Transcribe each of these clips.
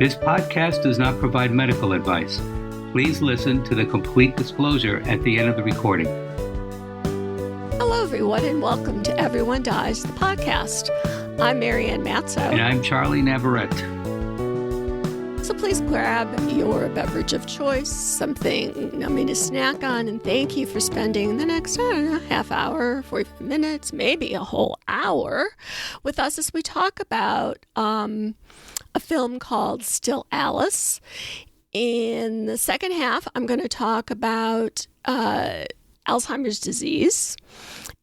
This podcast does not provide medical advice. Please listen to the complete disclosure at the end of the recording. Hello, everyone, and welcome to Everyone Dies, the podcast. I'm Marianne Matzo. And I'm Charlie Navarrete. So please grab your beverage of choice, something yummy to snack on, and thank you for spending the next, half hour, 45 minutes, maybe a whole hour with us as we talk about a film called Still Alice. In the second half, I'm going to talk about Alzheimer's disease.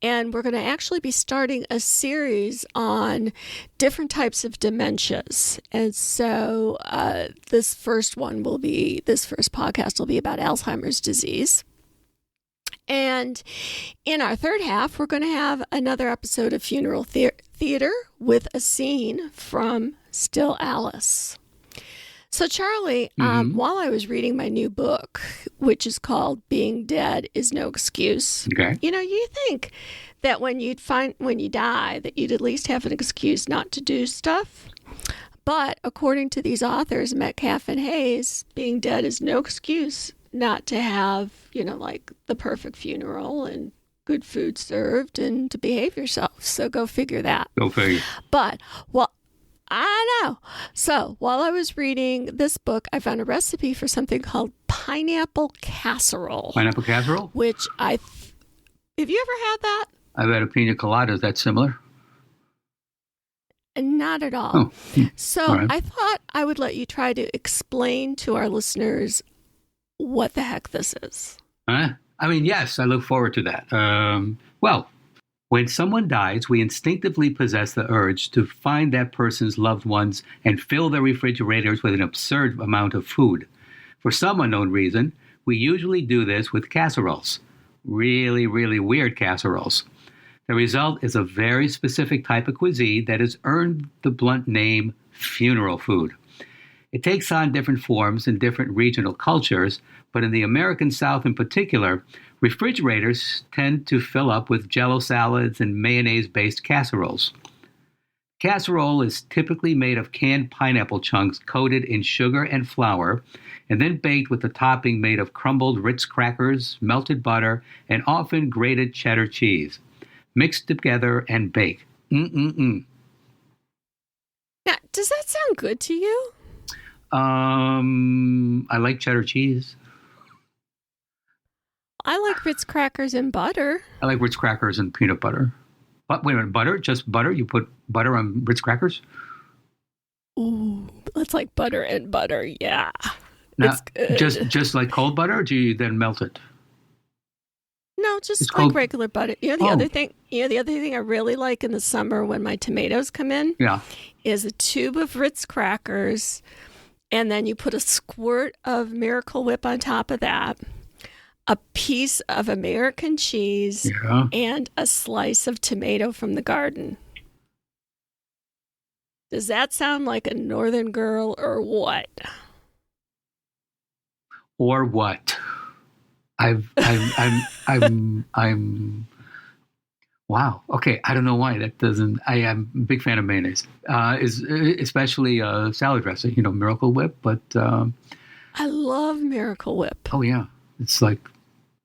And we're going to actually be starting a series on different types of dementias. And so this first podcast will be about Alzheimer's disease. And in our third half, we're going to have another episode of Funeral Theater with a scene from Still Alice. So, Charlie, while I was reading my new book, which is called Being Dead is No Excuse, you think that when you die, that you'd at least have an excuse not to do stuff. But according to these authors, Metcalf and Hayes, being dead is no excuse not to have, like the perfect funeral and good food served and to behave yourself. So go figure that. Go figure. But, I know. So while I was reading this book, I found a recipe for something called pineapple casserole. Pineapple casserole? Which have you ever had that? I've had a pina colada. Is that similar? Not at all. Oh. So all right. I thought I would let you try to explain to our listeners what the heck this is. Yes, I look forward to that. When someone dies, we instinctively possess the urge to find that person's loved ones and fill their refrigerators with an absurd amount of food. For some unknown reason, we usually do this with casseroles. Really, really weird casseroles. The result is a very specific type of cuisine that has earned the blunt name funeral food. It takes on different forms in different regional cultures, but in the American South in particular, refrigerators tend to fill up with Jell-O salads and mayonnaise-based casseroles. Casserole is typically made of canned pineapple chunks coated in sugar and flour, and then baked with a topping made of crumbled Ritz crackers, melted butter, and often grated cheddar cheese. Mixed together and baked. Now, does that sound good to you? I like cheddar cheese. I like Ritz crackers and butter. I like Ritz crackers and peanut butter. But wait a minute, butter? Just butter? You put butter on Ritz crackers? Ooh, that's like butter and butter. Yeah, now, it's good. Just like cold butter, or do you then melt it? No, just it's like cold. Regular butter. The other thing I really like in the summer when my tomatoes come in, is a tube of Ritz crackers, and then you put a squirt of Miracle Whip on top of that, a piece of American cheese, and a slice of tomato from the garden. Does that sound like a northern girl or what? Or what? I'm wow. Okay. I don't know why that doesn't. I am a big fan of mayonnaise, especially salad dressing. Miracle Whip. But I love Miracle Whip. Oh yeah, it's like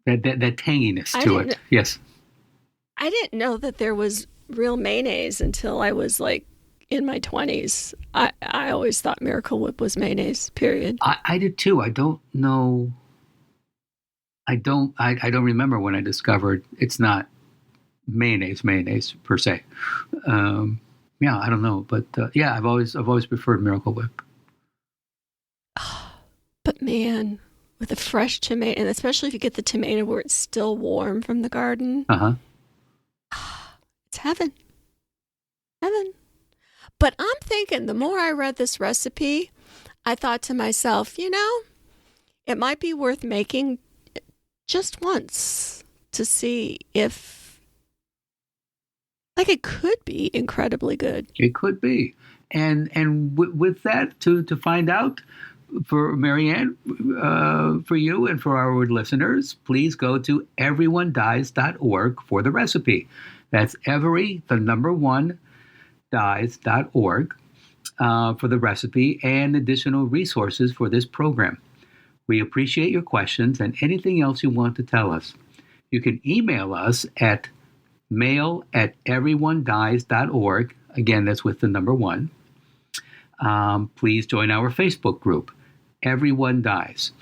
that tanginess to it. Yes. I didn't know that there was real mayonnaise until I was like in my 20s. I always thought Miracle Whip was mayonnaise. Period. I did too. I don't know. I don't remember when I discovered it's not mayonnaise per se. I don't know, but I've always preferred Miracle Whip. But man, with a fresh tomato, and especially if you get the tomato where it's still warm from the garden, it's heaven. But I'm thinking, the more I read this recipe, I thought to myself, it might be worth making just once to see if, it could be incredibly good. It could be. And with that, to find out, for Marianne, for you and for our listeners, please go to everyonedies.org for the recipe. That's dies.org. for the recipe and additional resources for this program. We appreciate your questions and anything else you want to tell us. You can email us at mail@everyonedies.org. Again, that's with the number 1. Please join our Facebook group, Everyone Dies.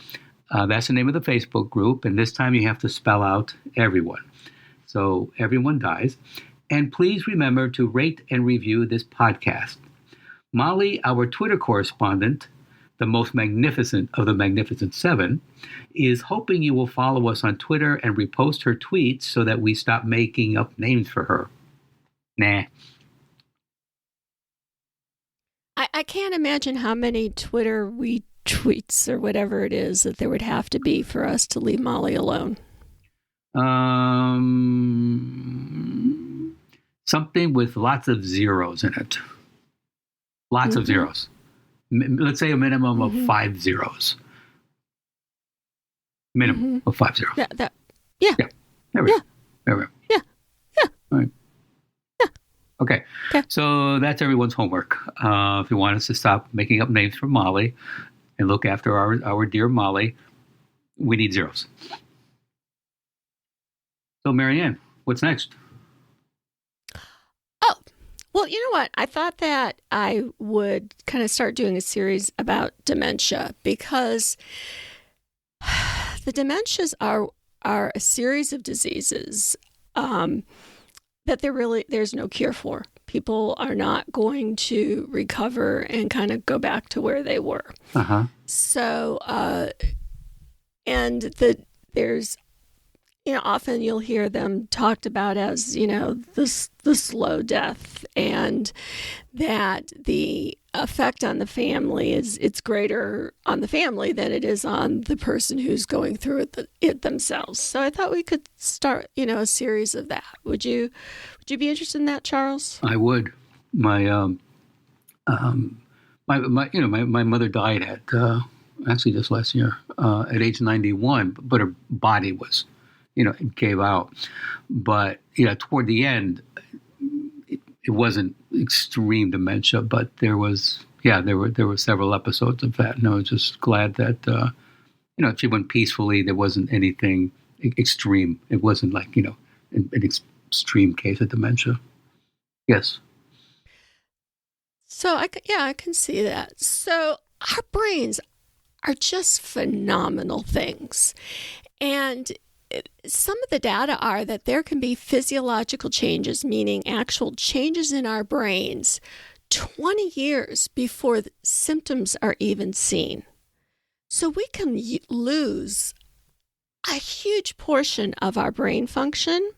That's the name of the Facebook group, and this time you have to spell out everyone. So, Everyone Dies. And please remember to rate and review this podcast. Molly, our Twitter correspondent, the most magnificent of the Magnificent Seven, is hoping you will follow us on Twitter and repost her tweets so that we stop making up names for her. Nah. I can't imagine how many Twitter retweets or whatever it is that there would have to be for us to leave Molly alone. Something with lots of zeros in it. Lots of zeros. Let's say a minimum of 5 zeros. Minimum of 5 zeros. Yeah. There we go. Yeah. All right. Okay. So that's everyone's homework. If you want us to stop making up names for Molly and look after our dear Molly, we need zeros. So, Marianne, what's next? Oh, well, you know what? I thought that I would kind of start doing a series about dementia because the dementias are a series of diseases that there's no cure for. People are not going to recover and kind of go back to where they were. So, there's, often you'll hear them talked about as, the slow death, and that the effect on the family it's greater on the family than it is on the person who's going through it themselves. So I thought we could start, a series of that. Would you be interested in that, Charles? I would. My mother died at actually just last year at age 91, but her body was, it gave out. But toward the end, it wasn't extreme dementia, but there were several episodes of that, and I was just glad that she went peacefully. There wasn't anything extreme. It wasn't like an extreme case of dementia. Yes. So I can see that. So our brains are just phenomenal things, and some of the data are that there can be physiological changes, meaning actual changes in our brains 20 years before the symptoms are even seen. So we can lose a huge portion of our brain function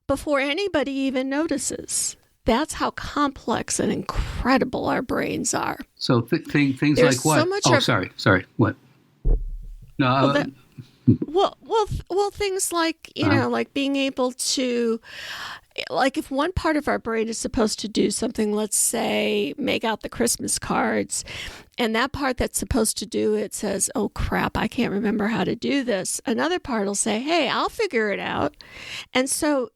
before anybody even notices. That's how complex and incredible our brains are. So things There's like what? So much sorry. What? No. Well, things like, like being able to, like if one part of our brain is supposed to do something, let's say make out the Christmas cards, and that part that's supposed to do it says, oh crap, I can't remember how to do this. Another part will say, hey, I'll figure it out. And so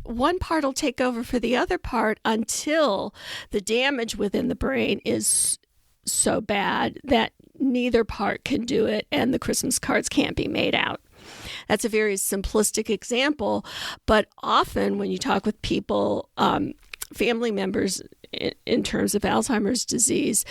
one part will take over for the other part until the damage within the brain is so bad that neither part can do it and the Christmas cards can't be made out. That's a very simplistic example, but often when you talk with people, family members in terms of Alzheimer's disease,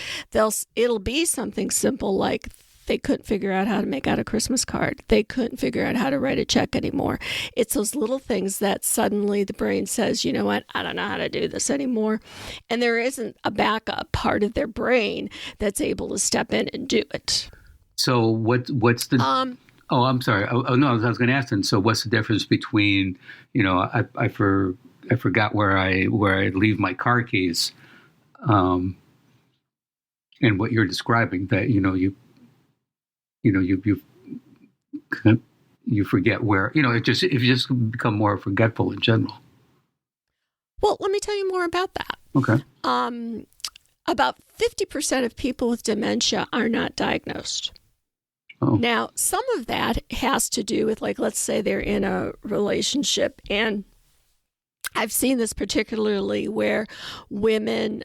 it'll be something simple like they couldn't figure out how to make out a Christmas card. They couldn't figure out how to write a check anymore. It's those little things that suddenly the brain says, you know what, I don't know how to do this anymore. And there isn't a backup part of their brain that's able to step in and do it. So what's the... Oh, I'm sorry. Oh no, I was going to ask then. So what's the difference between, I forgot where I leave my car keys, and what you're describing, that, you forget where, if you just become more forgetful in general. Well, let me tell you more about that. Okay. About 50% of people with dementia are not diagnosed. Oh. Now, some of that has to do with, like, let's say they're in a relationship and I've seen this particularly where women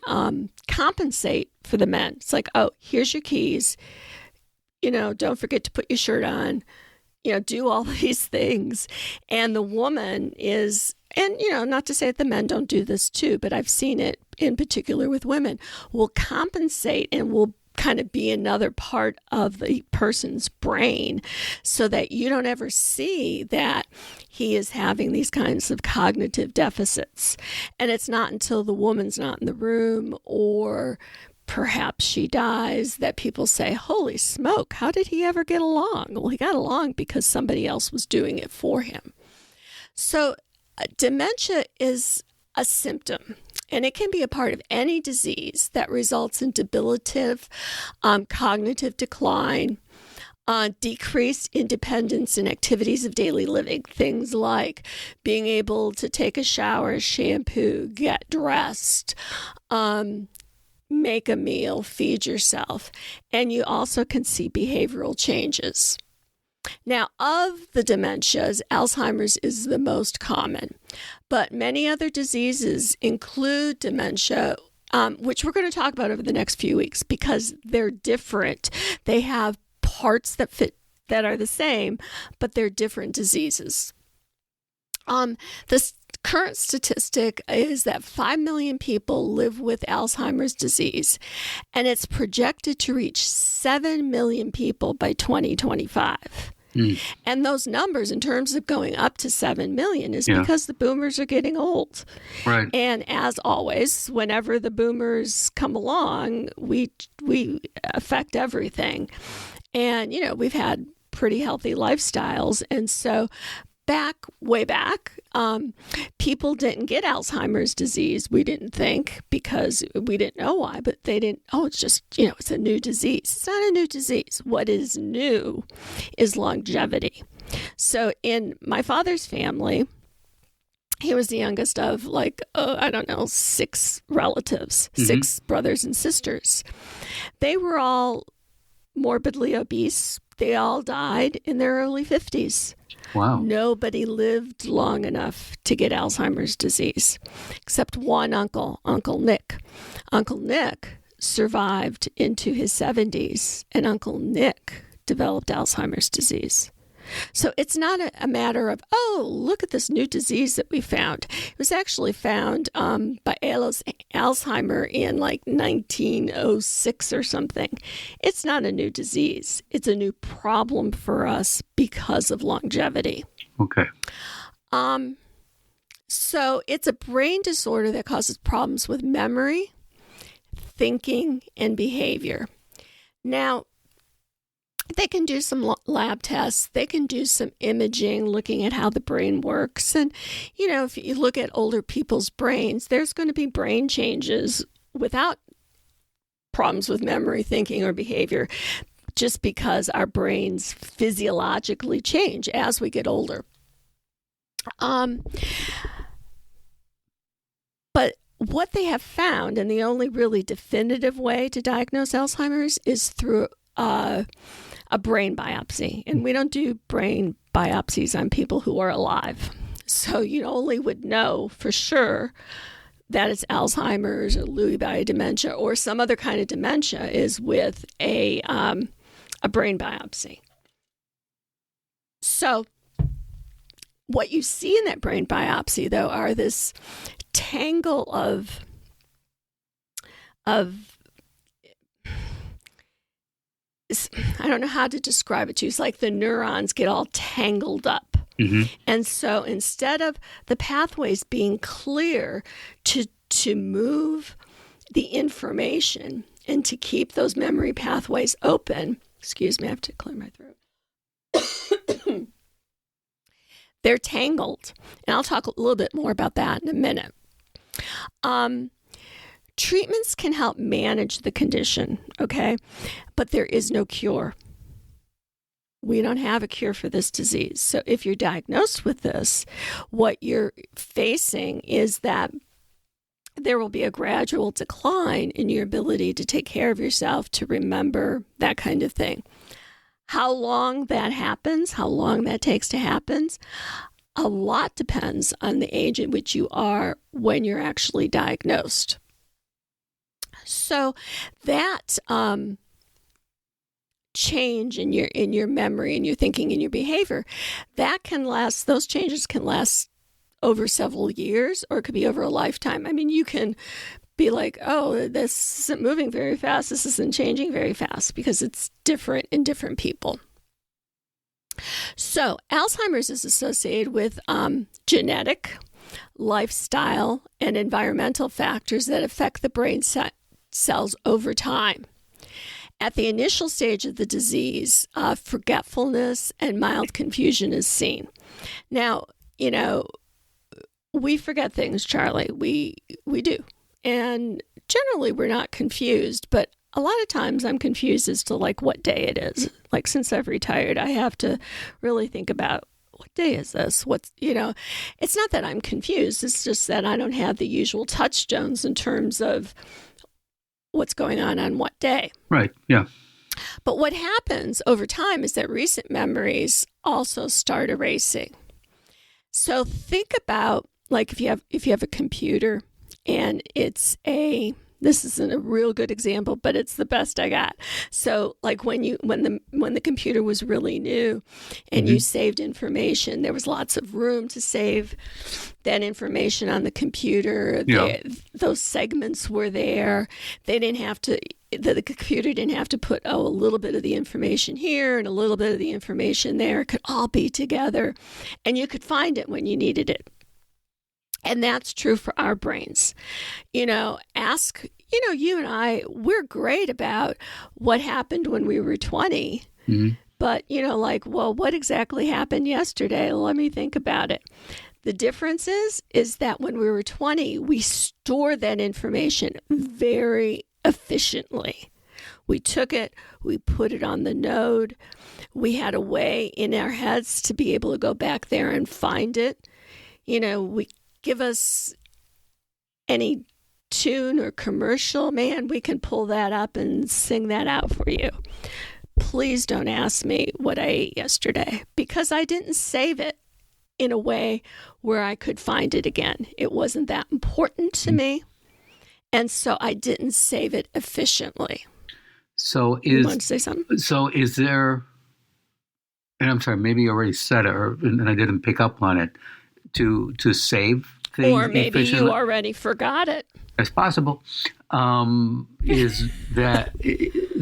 compensate for the men. It's like, oh, here's your keys. Don't forget to put your shirt on. Do all these things. And the woman is, and, not to say that the men don't do this too, but I've seen it in particular with women, will compensate and will kind of be another part of the person's brain so that you don't ever see that he is having these kinds of cognitive deficits. And it's not until the woman's not in the room or perhaps she dies that people say, holy smoke, how did he ever get along? Well, he got along because somebody else was doing it for him. So dementia is a symptom, and it can be a part of any disease that results in debilitative cognitive decline, decreased independence in activities of daily living, things like being able to take a shower, shampoo, get dressed, make a meal, feed yourself, and you also can see behavioral changes. Now, of the dementias, Alzheimer's is the most common, but many other diseases include dementia, which we're going to talk about over the next few weeks because they're different. They have parts that are the same, but they're different diseases. The current statistic is that 5 million people live with Alzheimer's disease, and it's projected to reach 7 million people by 2025. And those numbers, in terms of going up to 7 million, is because the boomers are getting old. Right. And as always, whenever the boomers come along, we affect everything. And, we've had pretty healthy lifestyles. And so way back, people didn't get Alzheimer's disease, we didn't think, because we didn't know why, but they didn't, it's just, it's a new disease. It's not a new disease. What is new is longevity. So in my father's family, he was the youngest of 6 relatives, 6 brothers and sisters. They were all morbidly obese. They all died in their early 50s. Wow. Nobody lived long enough to get Alzheimer's disease, except one uncle, Uncle Nick. Uncle Nick survived into his 70s, and Uncle Nick developed Alzheimer's disease. So it's not a matter of, look at this new disease that we found. It was actually found by Alzheimer in 1906 or something. It's not a new disease. It's a new problem for us because of longevity. Okay. So it's a brain disorder that causes problems with memory, thinking, and behavior. Now, they can do some lab tests. They can do some imaging, looking at how the brain works. And, if you look at older people's brains, there's going to be brain changes without problems with memory, thinking, or behavior, just because our brains physiologically change as we get older. But what they have found, and the only really definitive way to diagnose Alzheimer's, is through a brain biopsy. And we don't do brain biopsies on people who are alive. So you only would know for sure that it's Alzheimer's or Lewy body dementia or some other kind of dementia is with a brain biopsy. So what you see in that brain biopsy, though, are this tangle of I don't know how to describe it to you. It's like the neurons get all tangled up. And so instead of the pathways being clear to move the information and to keep those memory pathways open, excuse me, I have to clear my throat. They're tangled. And I'll talk a little bit more about that in a minute. Treatments can help manage the condition, okay? But there is no cure. We don't have a cure for this disease. So if you're diagnosed with this, what you're facing is that there will be a gradual decline in your ability to take care of yourself, to remember, that kind of thing. How long that happens, how long that takes to happen, a lot depends on the age at which you are when you're actually diagnosed. So that change in your memory and your thinking and your behavior, those changes can last over several years, or it could be over a lifetime. I mean, you can be like, oh, this isn't moving very fast, this isn't changing very fast, because it's different in different people. So Alzheimer's is associated with genetic, lifestyle, and environmental factors that affect the brain cells over time. At the initial stage of the disease, forgetfulness and mild confusion is seen. Now, we forget things, Charlie. We do. And generally we're not confused, but a lot of times I'm confused as to like what day it is. Like since I've retired, I have to really think about what day is this? It's not that I'm confused. It's just that I don't have the usual touchstones in terms of what's going on what day. Right. Yeah. But what happens over time is that recent memories also start erasing. So think about like if you have a computer and this isn't a real good example, but it's the best I got. So like when the computer was really new and you saved information, there was lots of room to save that information on the computer. Yeah. Those segments were there. The computer didn't have to put, a little bit of the information here and a little bit of the information there. It could all be together and you could find it when you needed it. And that's true for our brains. You and I, we're great about what happened when we were 20. Mm-hmm. But, what exactly happened yesterday? Let me think about it. The difference is that when we were 20, we stored that information very efficiently. We took it, we put it on the node. We had a way in our heads to be able to go back there and find it. We give us any tune or commercial, man, we can pull that up and sing that out for you. Please don't ask me what I ate yesterday because I didn't save it in a way where I could find it again. It wasn't that important to me, and so I didn't save it efficiently. So you want to say something? So is there, and I'm sorry, maybe you already said it and I didn't pick up on it, to save things or maybe you already forgot it. It's possible. Is that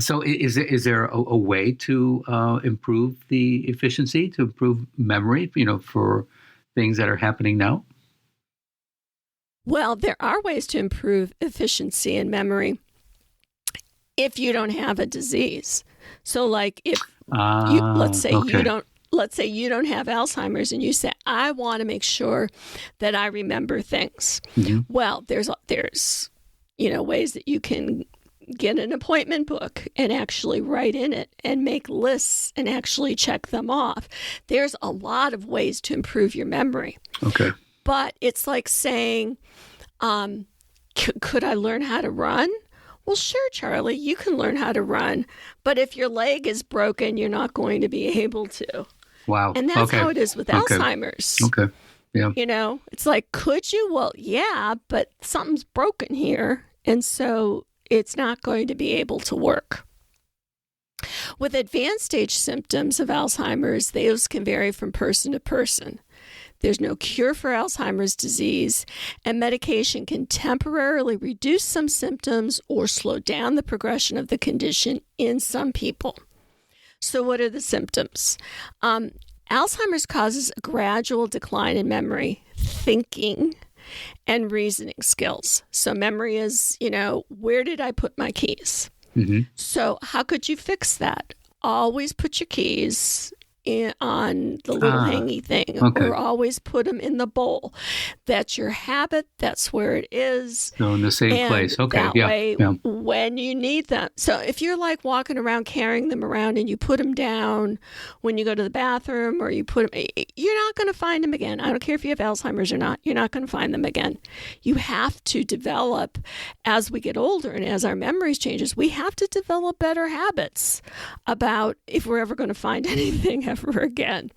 so? Is there a way to improve the efficiency, to improve memory? For things that are happening now. Well, there are ways to improve efficiency and memory if you don't have a disease. So, like if let's say you don't have Alzheimer's and you say, I want to make sure that I remember things. Mm-hmm. Well, there's ways that you can get an appointment book and actually write in it and make lists and actually check them off. There's a lot of ways to improve your memory. Okay. But it's like saying, could I learn how to run? Well, sure, Charlie, you can learn how to run. But if your leg is broken, you're not going to be able to. Wow. And that's how it is with Alzheimer's. Okay. Yeah. It's like, could you? Well, yeah, but something's broken here. And so it's not going to be able to work. With advanced stage symptoms of Alzheimer's, those can vary from person to person. There's no cure for Alzheimer's disease, and medication can temporarily reduce some symptoms or slow down the progression of the condition in some people. So what are the symptoms? Alzheimer's causes a gradual decline in memory, thinking, and reasoning skills. So memory is, where did I put my keys? Mm-hmm. So how could you fix that? Always put your keys on the little hangy thing, or always put them in the bowl. That's your habit. That's where it is. So in the same place. Okay. That way, when you need them. So if you're like walking around carrying them around and you put them down when you go to the bathroom, or you put them, you're not going to find them again. I don't care if you have Alzheimer's or not. You're not going to find them again. You have to develop, as we get older and as our memories changes, we have to develop better habits about if we're ever going to find anything ever again.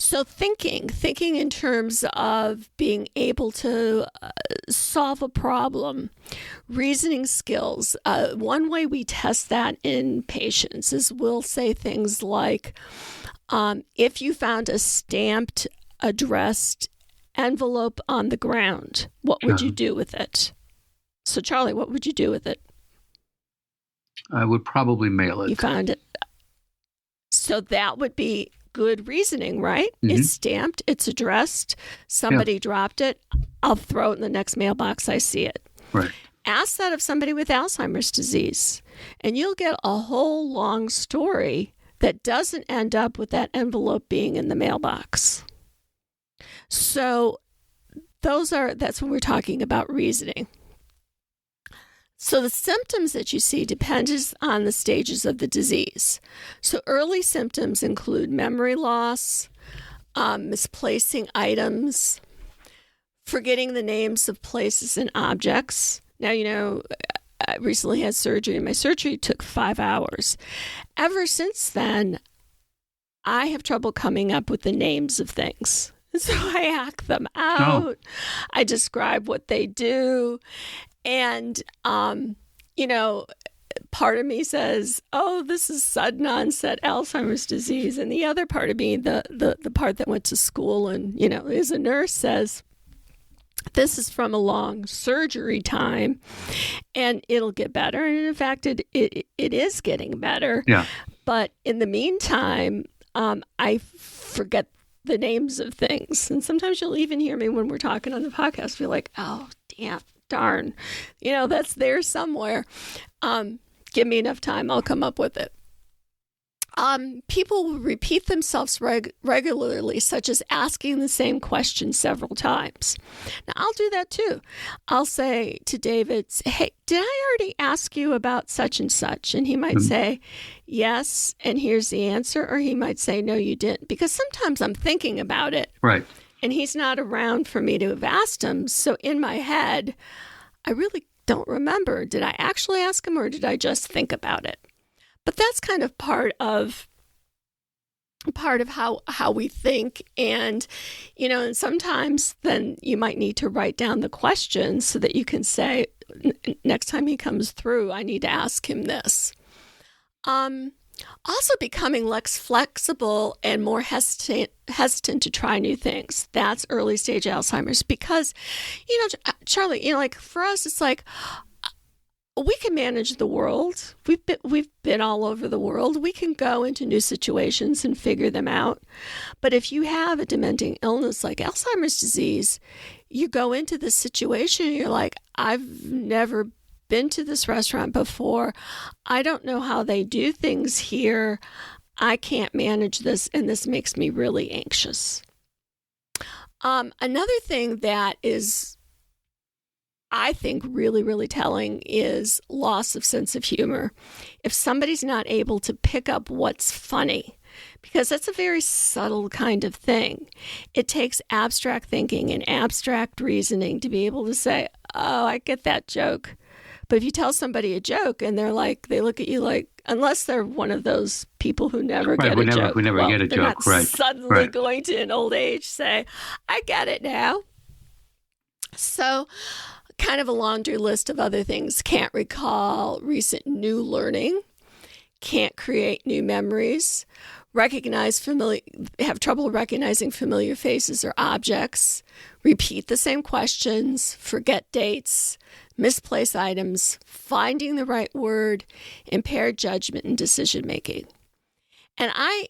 So thinking in terms of being able to solve a problem, reasoning skills. One way we test that in patients is we'll say things like, if you found a stamped, addressed envelope on the ground, what would you do with it? So Charlie, what would you do with it? I would probably mail it. You found it. So that would be good reasoning, right? Mm-hmm. It's stamped, it's addressed, somebody dropped it, I'll throw it in the next mailbox I see it. Right. Ask that of somebody with Alzheimer's disease, and you'll get a whole long story that doesn't end up with that envelope being in the mailbox. So that's when we're talking about reasoning. So the symptoms that you see depends on the stages of the disease. So early symptoms include memory loss, misplacing items, forgetting the names of places and objects. Now, I recently had surgery, and my surgery took 5 hours. Ever since then, I have trouble coming up with the names of things. So I act them out. Oh. I describe what they do. And, part of me says, oh, this is sudden onset Alzheimer's disease. And the other part of me, the part that went to school and, is a nurse, says, this is from a long surgery time and it'll get better. And in fact, it is getting better. Yeah. But in the meantime, I forget the names of things. And sometimes you'll even hear me when we're talking on the podcast, be like, oh, darn, that's there somewhere. Give me enough time, I'll come up with it. People will repeat themselves regularly, such as asking the same question several times. Now, I'll do that too. I'll say to David, hey, did I already ask you about such and such? And he might say, yes, and here's the answer. Or he might say, no, you didn't. Because sometimes I'm thinking about it. Right. And he's not around for me to have asked him. So in my head, I really don't remember. Did I actually ask him or did I just think about it? But that's kind of part of how we think. And, and sometimes then you might need to write down the questions so that you can say, next time he comes through, I need to ask him this. Also becoming less flexible and more hesitant to try new things. That's early stage Alzheimer's because, Charlie, like for us, it's like, we can manage the world. We've been all over the world. We can go into new situations and figure them out. But if you have a dementing illness like Alzheimer's disease, you go into this situation and you're like, I've never been to this restaurant before. I don't know how they do things here. I can't manage this, and this makes me really anxious. Another thing that is, I think, really, really telling is loss of sense of humor. If somebody's not able to pick up what's funny, because that's a very subtle kind of thing. It takes abstract thinking and abstract reasoning to be able to say, oh, I get that joke. But if you tell somebody a joke and they look at you like, unless they're one of those people who never get a joke. Who never get a they're joke, not suddenly going to, in old age, say, I get it now. So kind of a laundry list of other things. Can't recall recent new learning. Can't create new memories. Have trouble recognizing familiar faces or objects. Repeat the same questions. Forget dates. Misplace items. Finding the right word. Impaired judgment and decision making. And I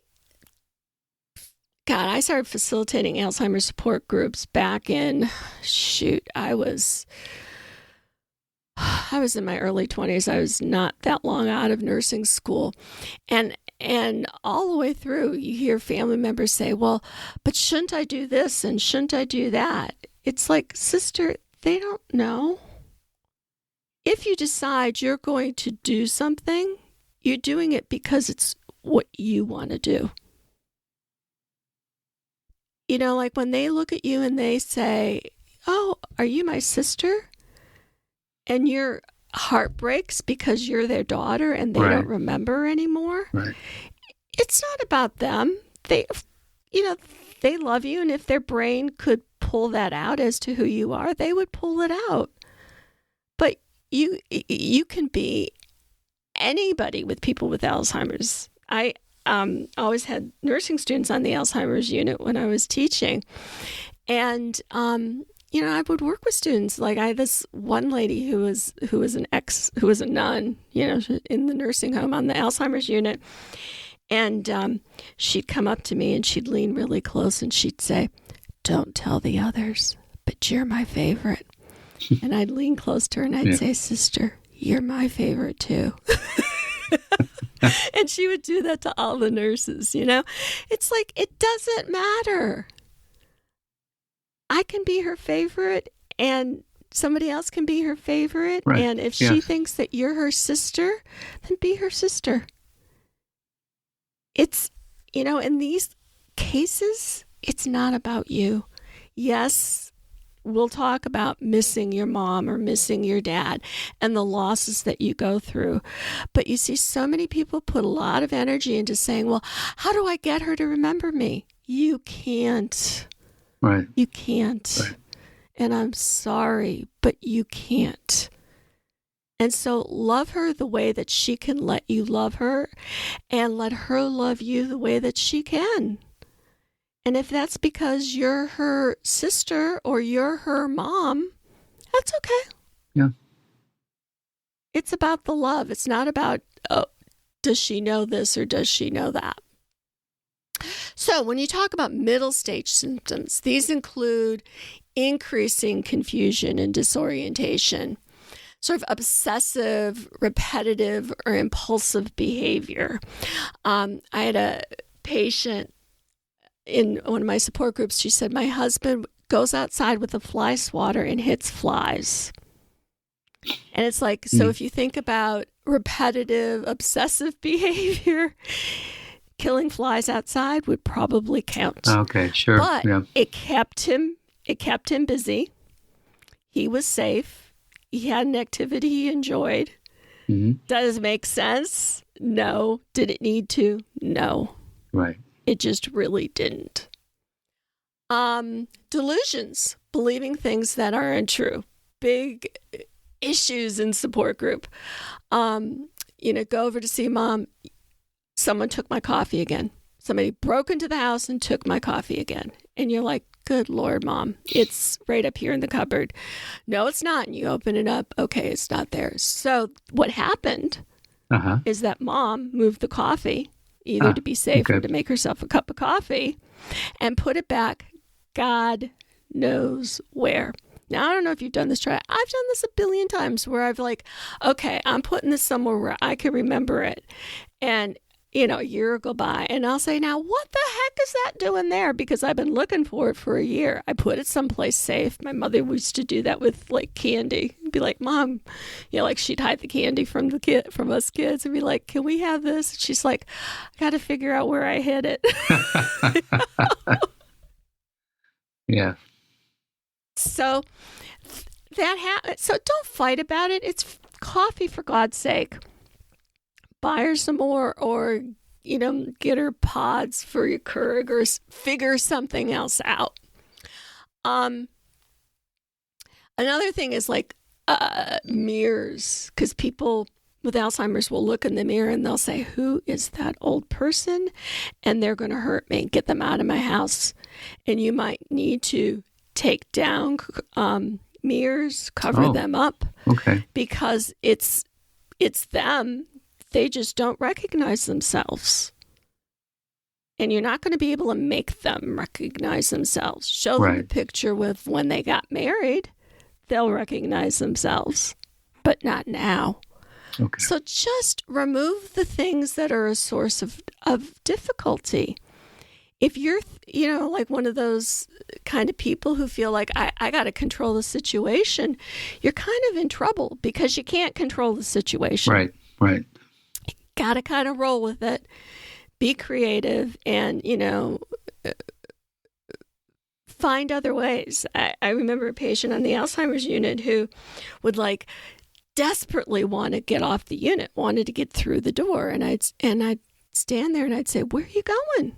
started facilitating Alzheimer's support groups back in, I was in my early 20s. I was not that long out of nursing school. And all the way through, you hear family members say, well, but shouldn't I do this and shouldn't I do that? It's like, sister, they don't know. If you decide you're going to do something, you're doing it because it's what you want to do. Like when they look at you and they say, oh, are you my sister? And your heart breaks because you're their daughter and they don't remember anymore. Right. It's not about them. they love you, and if their brain could pull that out as to who you are, they would pull it out. But you can be anybody with people with Alzheimer's. I always had nursing students on the Alzheimer's unit when I was teaching, and I would work with students. Like I had this one lady who was a nun, in the nursing home on the Alzheimer's unit. And she'd come up to me and she'd lean really close and she'd say, "Don't tell the others, but you're my favorite." And I'd lean close to her and I'd say, "Sister, you're my favorite too." And she would do that to all the nurses, It's like, it doesn't matter. I can be her favorite and somebody else can be her favorite. Right. And if she thinks that you're her sister, then be her sister. It's, in these cases, it's not about you. Yes, we'll talk about missing your mom or missing your dad and the losses that you go through. But you see, so many people put a lot of energy into saying, well, how do I get her to remember me? You can't. Right. You can't. Right. And I'm sorry, but you can't. And so love her the way that she can let you love her, and let her love you the way that she can. And if that's because you're her sister or you're her mom, that's okay. Yeah. It's about the love. It's not about, oh, does she know this or does she know that? So when you talk about middle stage symptoms, these include increasing confusion and disorientation, sort of obsessive, repetitive, or impulsive behavior. I had a patient in one of my support groups. She said, my husband goes outside with a fly swatter and hits flies. And it's like, so if you think about repetitive, obsessive behavior, killing flies outside would probably count. Okay, sure. But it kept him busy. He was safe. He had an activity he enjoyed. Mm-hmm. Does it make sense? No. Did it need to? No. Right. It just really didn't. Delusions, believing things that aren't true. Big issues in support group. Go over to see mom. Someone took my coffee again. Somebody broke into the house and took my coffee again. And you're like, good Lord, Mom, it's right up here in the cupboard. No, it's not. And you open it up. Okay, it's not there. So what happened is that Mom moved the coffee, either to be safe or to make herself a cup of coffee, and put it back God knows where. Now, I don't know if you've done this try. I've done this a billion times where I've like, okay, I'm putting this somewhere where I can remember it. And a year will go by and I'll say, now, what the heck is that doing there? Because I've been looking for it for a year. I put it someplace safe. My mother used to do that with like candy. Be like, Mom, like she'd hide the candy from us kids and be like, can we have this? And she's like, I got to figure out where I hid it. Yeah. So so don't fight about it. It's coffee, for God's sake. Buy her some more, or get her pods for your Keurig, or figure something else out. Another thing is like mirrors, because people with Alzheimer's will look in the mirror and they'll say, who is that old person? And they're going to hurt me. Get them out of my house. And you might need to take down mirrors, cover them up. Okay. Because it's them. They just don't recognize themselves. And you're not going to be able to make them recognize themselves. Show them a picture with when they got married. They'll recognize themselves, but not now. Okay. So just remove the things that are a source of difficulty. If you're, like one of those kind of people who feel like I got to control the situation, you're kind of in trouble because you can't control the situation. Right. Got to kind of roll with it, be creative, and, find other ways. I remember a patient on the Alzheimer's unit who would desperately want to get off the unit, wanted to get through the door. And I'd stand there and I'd say, where are you going?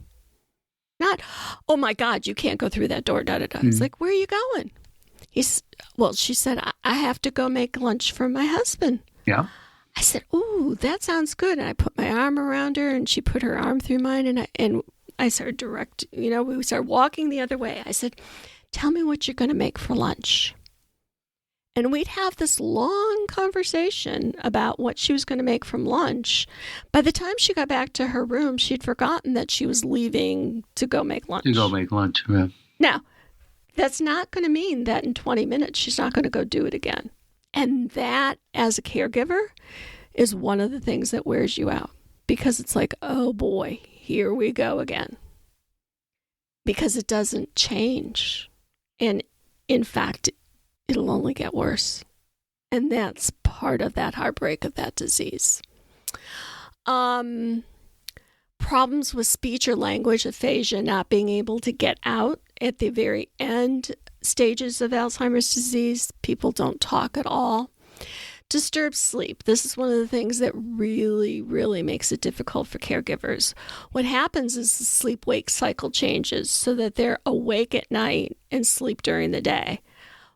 Not, oh my God, you can't go through that door, da-da-da. It's like, where are you going? She said, I have to go make lunch for my husband. Yeah. I said, ooh, that sounds good. And I put my arm around her, and she put her arm through mine, and I started we started walking the other way. I said, tell me what you're going to make for lunch. And we'd have this long conversation about what she was going to make from lunch. By the time she got back to her room, she'd forgotten that she was leaving to go make lunch. Yeah. Now, that's not going to mean that in 20 minutes she's not going to go do it again. And that, as a caregiver, is one of the things that wears you out. Because it's like, oh boy, here we go again. Because it doesn't change. And in fact, it'll only get worse. And that's part of that heartbreak of that disease. Problems with speech or language aphasia, not being able to get out at the very end stages of Alzheimer's disease. People don't talk at all. Disturbed sleep. This is one of the things that really, really makes it difficult for caregivers. What happens is the sleep-wake cycle changes so that they're awake at night and sleep during the day.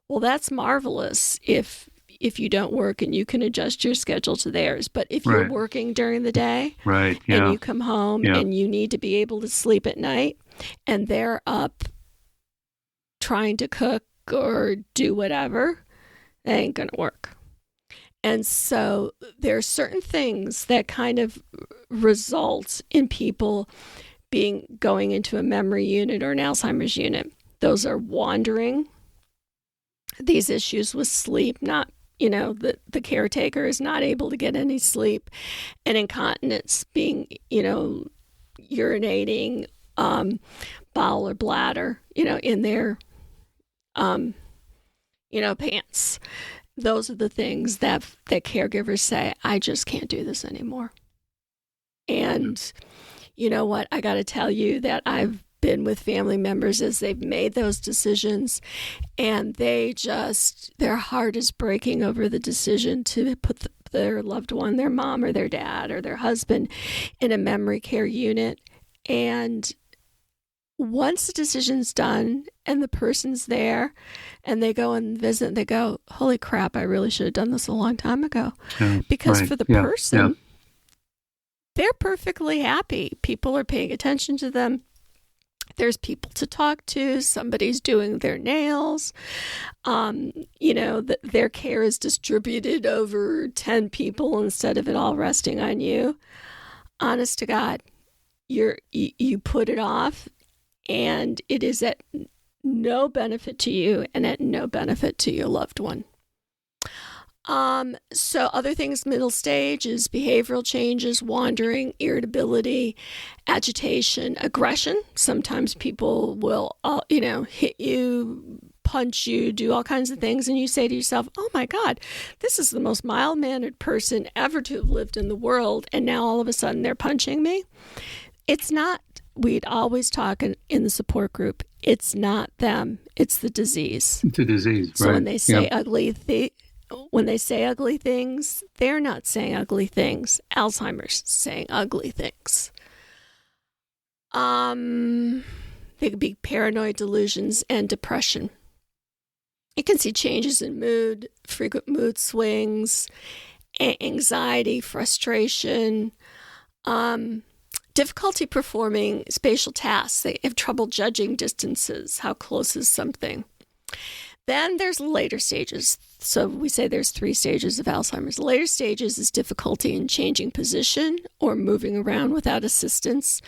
Well, that's marvelous if you don't work and you can adjust your schedule to theirs. But if you're working during the day and you come home and you need to be able to sleep at night and they're up trying to cook or do whatever, that ain't going to work. And so there are certain things that kind of result in people going into a memory unit or an Alzheimer's unit. Those are wandering. These issues with sleep, not, the caretaker is not able to get any sleep, and incontinence, being, urinating, bowel or bladder, in their, pants. Those are the things that caregivers say, I just can't do this anymore. And you know what? I got to tell you that I've been with family members as they've made those decisions, and their heart is breaking over the decision to put their loved one, their mom or their dad or their husband, in a memory care unit. And once the decision's done and the person's there and they go and visit, they go, holy crap, I really should have done this a long time ago. Because for the person, they're perfectly happy. People are paying attention to them. There's people to talk to. Somebody's doing their nails. Their care is distributed over 10 people instead of it all resting on you. Honest to God, you put it off, and it is at no benefit to you and at no benefit to your loved one. So other things, middle stage, is behavioral changes, wandering, irritability, agitation, aggression. Sometimes people will, hit you, punch you, do all kinds of things. And you say to yourself, oh my God, this is the most mild-mannered person ever to have lived in the world. And now all of a sudden they're punching me. It's not, we'd always talk in the support group, it's not them, it's the disease. It's a disease, so when they say when they say ugly things, they're not saying ugly things. Alzheimer's saying ugly things. They could be paranoid delusions and depression. You can see changes in mood, frequent mood swings, anxiety, frustration, difficulty performing spatial tasks. They have trouble judging distances. How close is something? Then there's later stages. So we say there's 3 stages of Alzheimer's. Later stages is difficulty in changing position or moving around without assistance.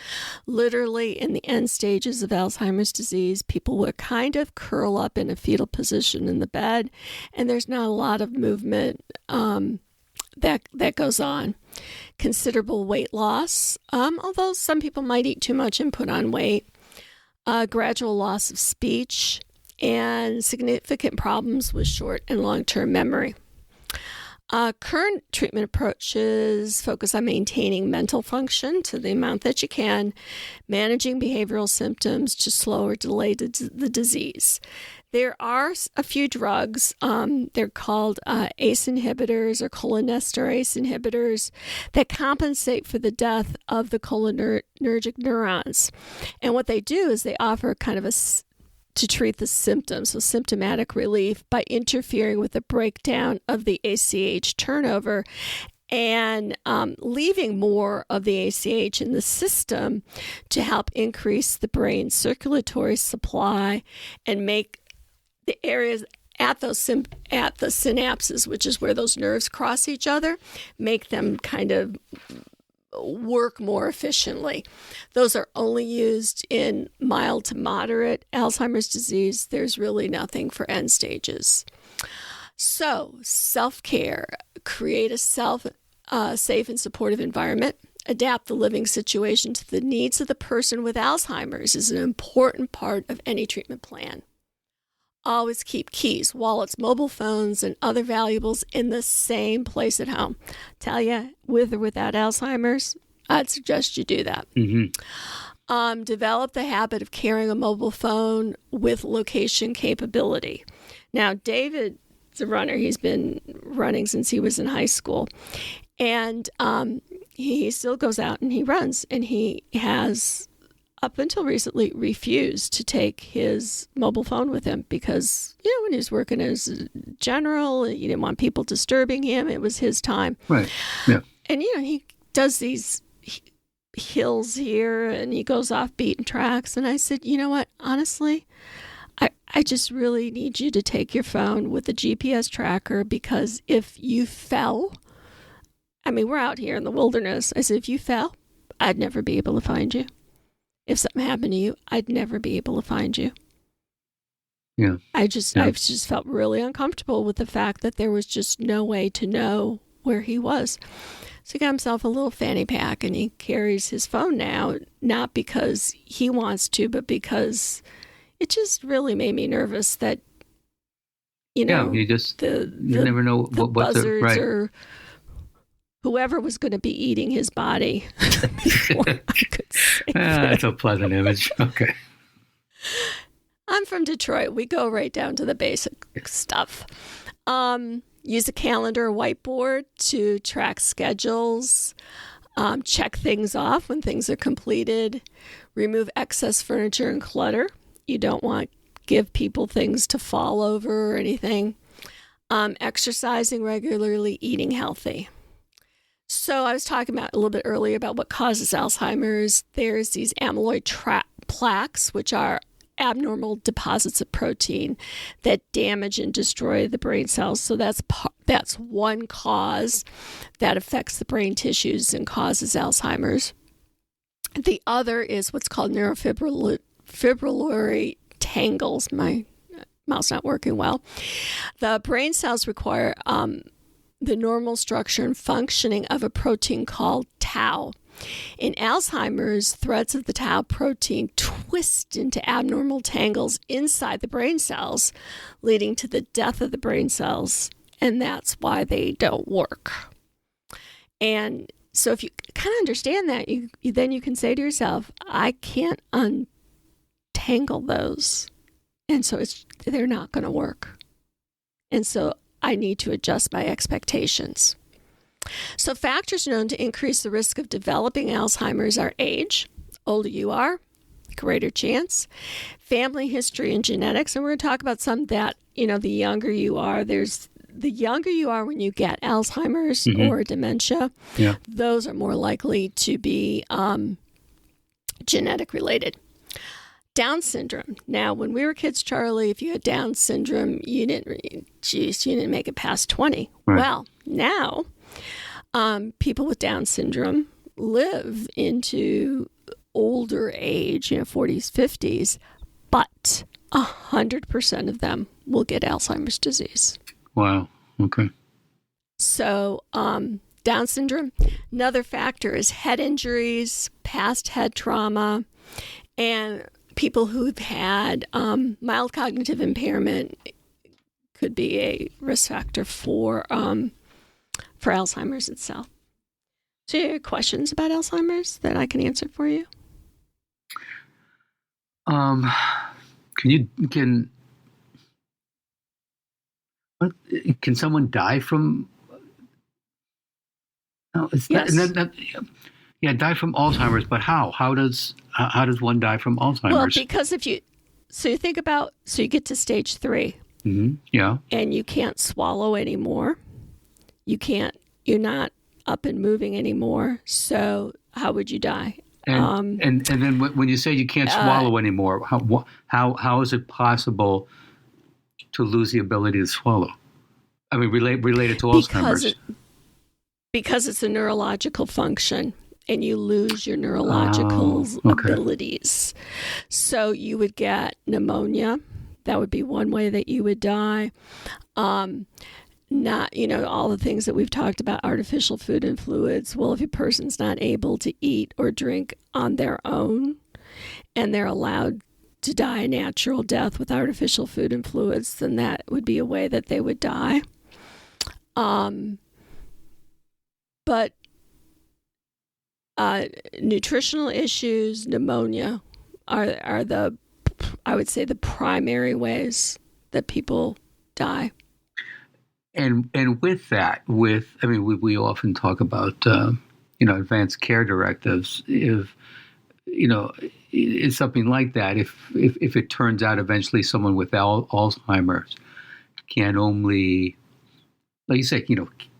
Literally, in the end stages of Alzheimer's disease, people will kind of curl up in a fetal position in the bed, and there's not a lot of movement that goes on. Considerable weight loss, although some people might eat too much and put on weight. Gradual loss of speech, and significant problems with short and long-term memory. Current treatment approaches focus on maintaining mental function to the amount that you can, managing behavioral symptoms to slow or delay the disease. There are a few drugs, they're called ACE inhibitors or cholinesterase inhibitors, that compensate for the death of the cholinergic neurons. And what they do is they offer kind of to treat the symptoms, so symptomatic relief, by interfering with the breakdown of the ACH turnover and leaving more of the ACH in the system to help increase the brain's circulatory supply and make the areas at the synapses, which is where those nerves cross each other, make them kind of work more efficiently. Those are only used in mild to moderate Alzheimer's disease. There's really nothing for end stages. So, self-care, create a safe and supportive environment, adapt the living situation to the needs of the person with Alzheimer's is an important part of any treatment plan. Always keep keys, wallets, mobile phones, and other valuables in the same place at home. Tell you, with or without Alzheimer's, I'd suggest you do that. Mm-hmm. Develop the habit of carrying a mobile phone with location capability. Now, David's a runner. He's been running since he was in high school. And he still goes out and he runs. And he has, up until recently, refused to take his mobile phone with him because, when he was working as a general, he didn't want people disturbing him. It was his time. Right. Yeah. And, he does these hills here and he goes off beaten tracks. And I said, you know what? Honestly, I just really need you to take your phone with a GPS tracker because if you fell, we're out here in the wilderness. I said, if you fell, I'd never be able to find you. If something happened to you, I'd never be able to find you. Yeah. I've just felt really uncomfortable with the fact that there was just no way to know where he was. So he got himself a little fanny pack and he carries his phone now, not because he wants to, but because it just really made me nervous that, you never know what's buzzards right. or whoever was going to be eating his body before I could save That's a pleasant image. Okay. I'm from Detroit. We go right down to the basic stuff. Use a calendar or whiteboard to track schedules. Check things off when things are completed. Remove excess furniture and clutter. You don't want to give people things to fall over or anything. Exercising regularly, eating healthy. So I was talking about a little bit earlier about what causes Alzheimer's. There's these amyloid plaques, which are abnormal deposits of protein that damage and destroy the brain cells. So that's one cause that affects the brain tissues and causes Alzheimer's. The other is what's called neurofibrillary tangles. My mouth's not working well. The brain cells require the normal structure and functioning of a protein called tau. In Alzheimer's, threads of the tau protein twist into abnormal tangles inside the brain cells, leading to the death of the brain cells, and that's why they don't work. And so if you kind of understand that, then you can say to yourself, I can't untangle those, and so they're not going to work. And so I need to adjust my expectations. So factors known to increase the risk of developing Alzheimer's are age. Older you are, greater chance. Family history and genetics. And we're going to talk about some that, the younger you are. There's the younger you are when you get Alzheimer's or dementia. Yeah. Those are more likely to be genetic related. Down syndrome. Now, when we were kids, Charlie, if you had Down syndrome, you didn't make it past 20. Right. Well, now people with Down syndrome live into older age, 40s, 50s, but 100% of them will get Alzheimer's disease. Wow. Okay. So Down syndrome. Another factor is head injuries, past head trauma, and people who've had mild cognitive impairment could be a risk factor for for Alzheimer's itself. So you have questions about Alzheimer's that I can answer for you? Um, can can someone die from? No, it's Yes. yeah, die from Alzheimer's. But how? How does one die from Alzheimer's? Well, because you get to stage 3. Mm-hmm. Yeah. And you can't swallow anymore. You're not up and moving anymore. So how would you die? And then when you say you can't swallow anymore, how is it possible to lose the ability to swallow? I mean, related to Alzheimer's. Because it's a neurological function, and you lose your neurological abilities. So you would get pneumonia. That would be one way that you would die. Not, all the things that we've talked about, artificial food and fluids. Well, if a person's not able to eat or drink on their own, and they're allowed to die a natural death with artificial food and fluids, then that would be a way that they would die. But nutritional issues, pneumonia are I would say the primary ways that people die. And with that, we often talk about advanced care directives. If it's something like that, if it turns out eventually someone with Alzheimer's can only, like you said,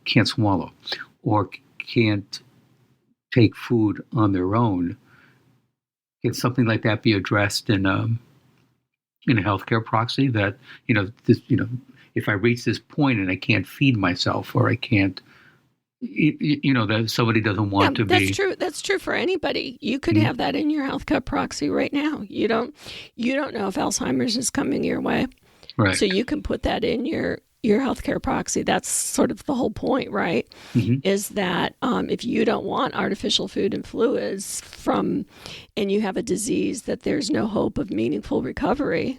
can't swallow or can't take food on their own, can something like that be addressed in a healthcare proxy that if I reach this point and I can't feed myself or I can't, that somebody doesn't want to be. That's true. That's true for anybody. You could have that in your healthcare proxy right now. You don't know if Alzheimer's is coming your way. Right. So you can put that in your healthcare proxy. That's sort of the whole point, right? Mm-hmm. Is that if you don't want artificial food and fluids and you have a disease that there's no hope of meaningful recovery,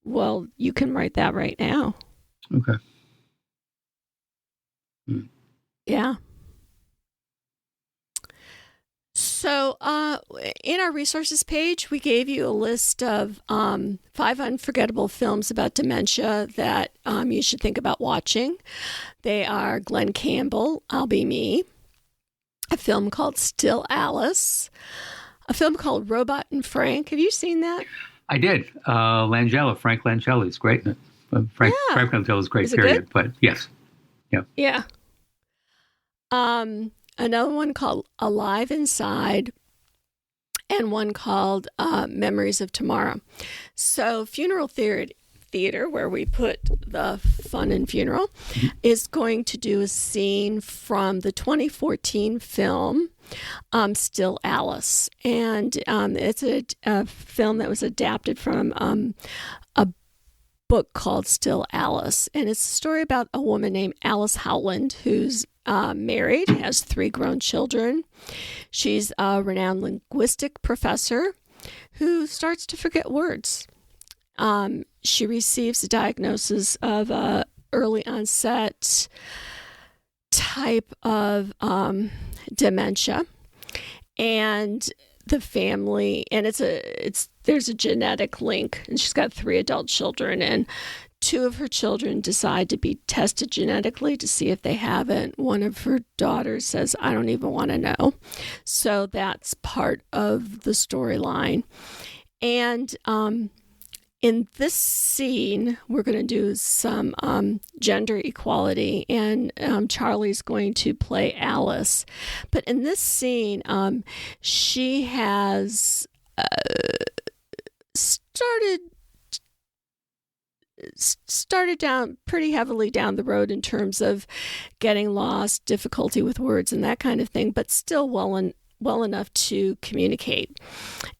well, you can write that right now. Okay. Yeah. So in our resources page, we gave you a list of 5 unforgettable films about dementia that you should think about watching. They are Glenn Campbell, I'll Be Me, a film called Still Alice, a film called Robot and Frank. Have you seen that? I did. Frank Langella is great in it. Frank Langella is great, period. But yes. Yeah. Yeah. Another one called Alive Inside, and one called Memories of Tomorrow. So Funeral Theater, where we put the fun in funeral, is going to do a scene from the 2014 film Still Alice. And it's a film that was adapted from a book called Still Alice. And it's a story about a woman named Alice Howland who's married, has 3 grown children. She's a renowned linguistic professor who starts to forget words. She receives a diagnosis of early onset type of dementia, and the family, and there's a genetic link, and she's got 3 adult children, and 2 of her children decide to be tested genetically to see if they have it. One of her daughters says, I don't even want to know. So that's part of the storyline. And in this scene, we're going to do some gender equality, and Charlie's going to play Alice. But in this scene, she has started down pretty heavily down the road in terms of getting lost, difficulty with words and that kind of thing, but still well enough to communicate.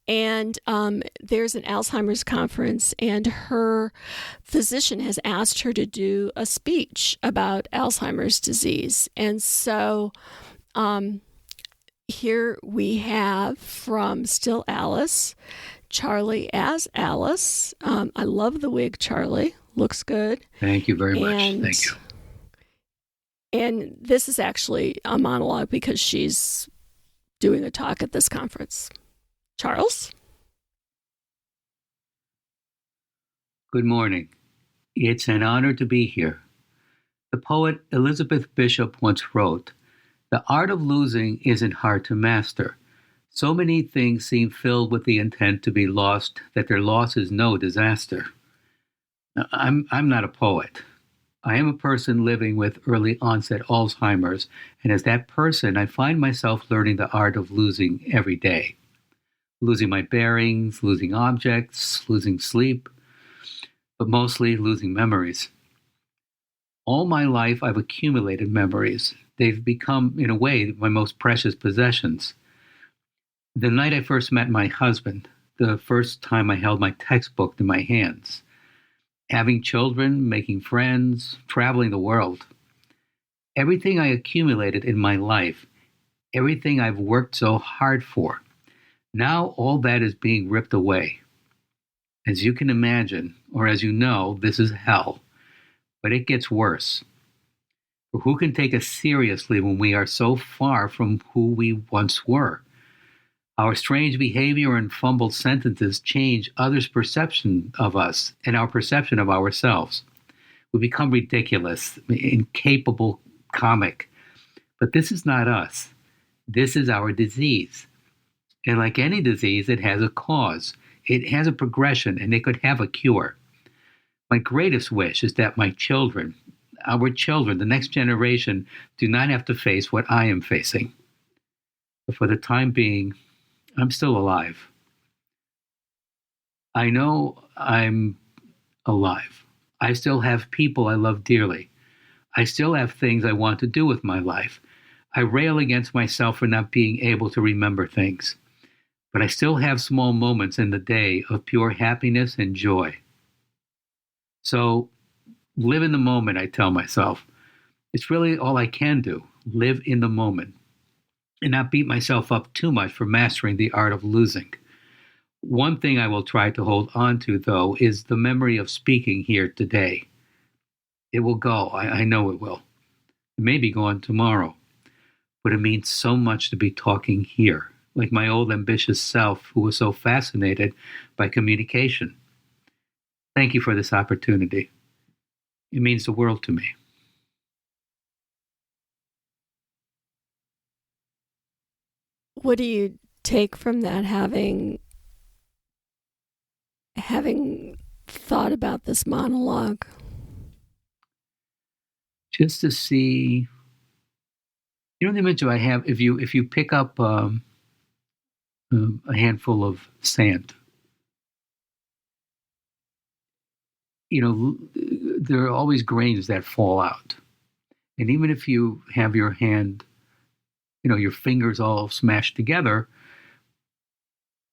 And there's an Alzheimer's conference, and her physician has asked her to do a speech about Alzheimer's disease. And so here we have from Still Alice, Charlie as Alice. I love the wig, Charlie. Looks good. Thank you very much. Thank you. And this is actually a monologue because she's doing a talk at this conference. Charles? Good morning. It's an honor to be here. The poet Elizabeth Bishop once wrote, "The art of losing isn't hard to master. So many things seem filled with the intent to be lost that their loss is no disaster." Now, I'm not a poet. I am a person living with early onset Alzheimer's, and as that person, I find myself learning the art of losing every day. Losing my bearings, losing objects, losing sleep, but mostly losing memories. All my life, I've accumulated memories. They've become, in a way, my most precious possessions. The night I first met my husband, the first time I held my textbook in my hands, having children, making friends, traveling the world. Everything I accumulated in my life, everything I've worked so hard for, now all that is being ripped away. As you can imagine, or as you know, this is hell. But it gets worse. For who can take us seriously when we are so far from who we once were? Our strange behavior and fumbled sentences change others' perception of us and our perception of ourselves. We become ridiculous, incapable, comic. But this is not us. This is our disease. And like any disease, it has a cause. It has a progression, and it could have a cure. My greatest wish is that my children, our children, the next generation, do not have to face what I am facing. But for the time being, I'm still alive. I know I'm alive. I still have people I love dearly. I still have things I want to do with my life. I rail against myself for not being able to remember things. But I still have small moments in the day of pure happiness and joy. So live in the moment, I tell myself. It's really all I can do. Live in the moment and not beat myself up too much for mastering the art of losing. One thing I will try to hold on to, though, is the memory of speaking here today. It will go. I know it will. It may be gone tomorrow, but it means so much to be talking here, like my old ambitious self who was so fascinated by communication. Thank you for this opportunity. It means the world to me. What do you take from that, having thought about this monologue? Just to see, the image I have, if you pick up a handful of sand, there are always grains that fall out. And even if you have your hand, your fingers all smashed together,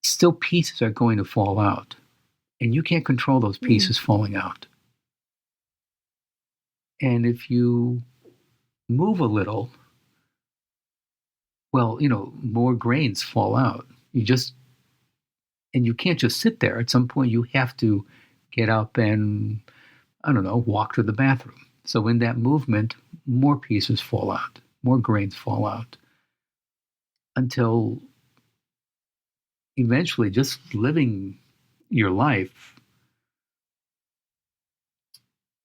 still pieces are going to fall out. And you can't control those pieces falling out. And if you move a little, well, more grains fall out. And you can't just sit there. At some point, you have to get up and, walk to the bathroom. So in that movement, more pieces fall out, more grains fall out, until eventually just living your life,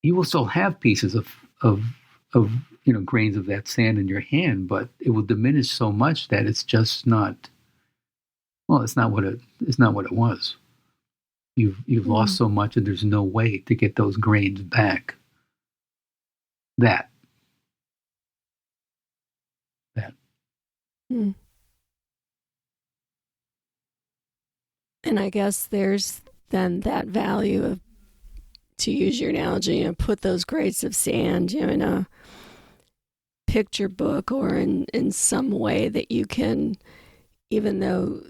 you will still have pieces of grains of that sand in your hand, but it will diminish so much that it's just not. Well, it's not what it was. You've lost so much, and there's no way to get those grains back. That. Mm. And I guess there's then that value of, to use your analogy, put those grains of sand, in a picture book or in some way that you can, even though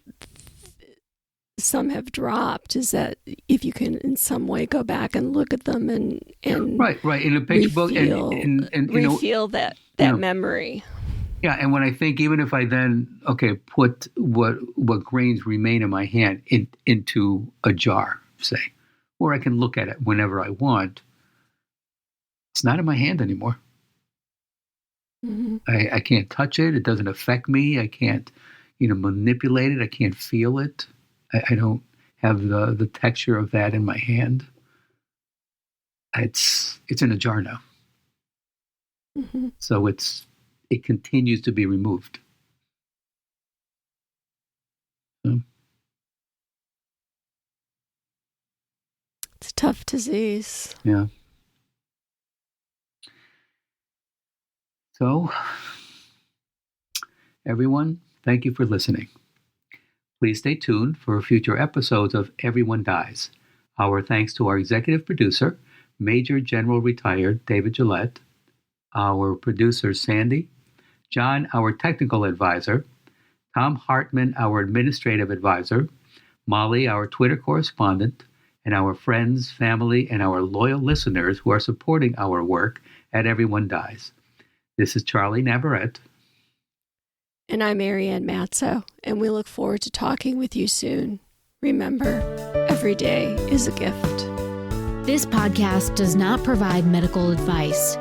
some have dropped, is that if you can in some way go back and look at them and right in a picture book and refuel that memory. Yeah, and when I think, even if I then put what grains remain in my hand into a jar, say, or I can look at it whenever I want, it's not in my hand anymore. Mhm. I can't touch it. It doesn't affect me. I can't, manipulate it. I can't feel it. I don't have the texture of that in my hand. It's in a jar now. Mhm. So it continues to be removed. So, It's a tough disease. yeah. So, everyone, thank you for listening. Please stay tuned for future episodes of Everyone Dies. Our thanks to our executive producer, Major General Retired David Gillette, our producer, Sandy, John, our technical advisor, Tom Hartman, our administrative advisor, Molly, our Twitter correspondent, and our friends, family, and our loyal listeners who are supporting our work at Everyone Dies. This is Charlie Navarrete. And I'm Marianne Matzo, and we look forward to talking with you soon. Remember, every day is a gift. This podcast does not provide medical advice.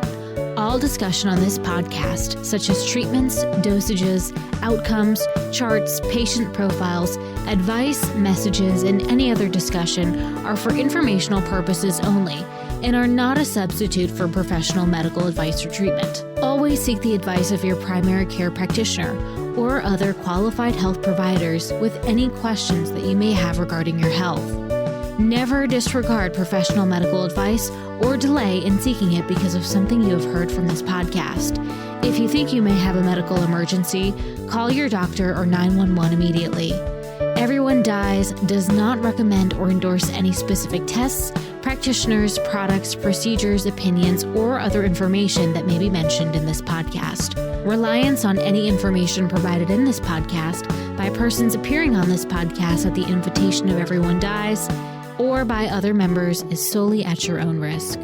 All discussion on this podcast, such as treatments, dosages, outcomes, charts, patient profiles, advice, messages, and any other discussion are for informational purposes only and are not a substitute for professional medical advice or treatment. Always seek the advice of your primary care practitioner or other qualified health providers with any questions that you may have regarding your health. Never disregard professional medical advice or delay in seeking it because of something you have heard from this podcast. If you think you may have a medical emergency, call your doctor or 911 immediately. Everyone Dies does not recommend or endorse any specific tests, practitioners, products, procedures, opinions, or other information that may be mentioned in this podcast. Reliance on any information provided in this podcast by persons appearing on this podcast at the invitation of Everyone Dies or by other members is solely at your own risk.